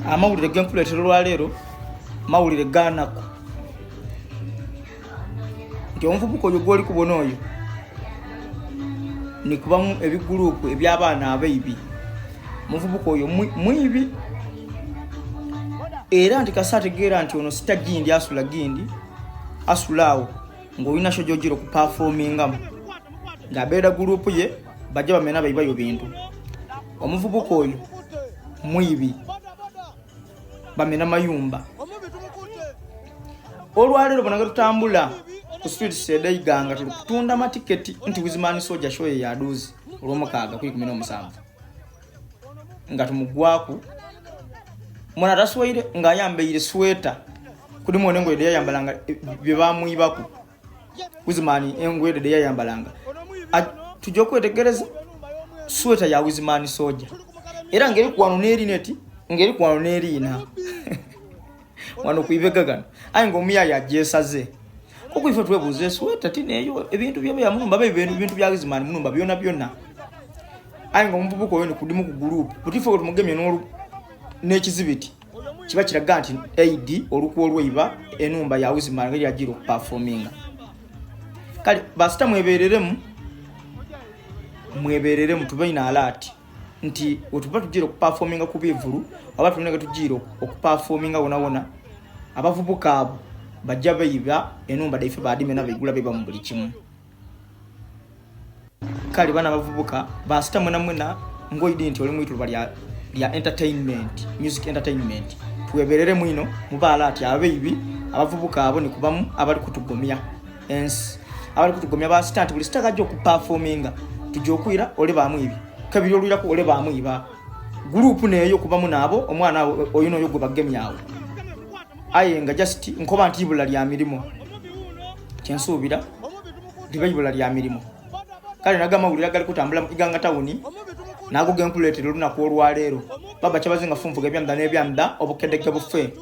amawulire genkuleetera olwaleero mawulire gaanaku nti omuvubuka oyo gw'oli kubona oyo nikubamu ebiguruupu eby'abaana abaibi. Omuvubuka oyo mwibi era nti kasa ategeera nti ono sita gindi asula gindi asula awo ng'olina kyo gy'ogira okupafomingamu ng'abeera guruupu ye bajja bamena baibayo bintu. Omuvubuka oyo mwibi bamena mayumba. Olwaleero bonna tutambula ku street sedaiga nga tuli kutunda amatiketi nti Wizman Soldier show ya aduzi olw'omukaaga kwi 17 nga tumugwaku mwana taswaire nga ayambeire sweater kudi mwone ngo ideya yambalanga bye bamuyibako Wizman engwede de yambalanga tujja kwetegereza sweater ya Wizman Soldier era ngeri kwano neri neti ngeri kwano neri ina wano kuibegagana ayi ngo miya ya jesaze kuko ife twebuze sweater tineyo ebintu bya munumba bintu bya Wizman munumba byona ayi ngo mvubuko oyo kudimu ku group putifo ko tumugemye n'olu n'ekizibiti kiba kiraga nti AD oluku olweiba enumba ya Wizman ngeri agiro performinga kali basita mwebereremu tubaina alert nti otuba tugiro performinga ku bivulu aba tunenge tugiro okuperforminga wona abavubuka abo bajja bayiba enumba daife badime na bigula beba mu buli kimu. Kali bana bavubuka basita mwena ngoidi nti oli mwitu bali ya entertainment music entertainment tuweberere mwino mubala ati abayibi abavubuka abo ni kubamu abali kutugomya abali kutugomya basita nti buli sitaka jjo kuperforminga tujokwira ole bamwibi kabiri olwira ko ole bamwiba group neyo kubamu nabo omwana oyo no yogo bagemyawo aye nga just nkoba nti ibula lya mirimo kyensubira dibayibula lya mirimo kale nagama ulira gali kutambula iganga tawuni nago genkuleetera lunaku olwaleero baba kyabazinga funfuga ebyamda n'ebyamda obukedeke bufe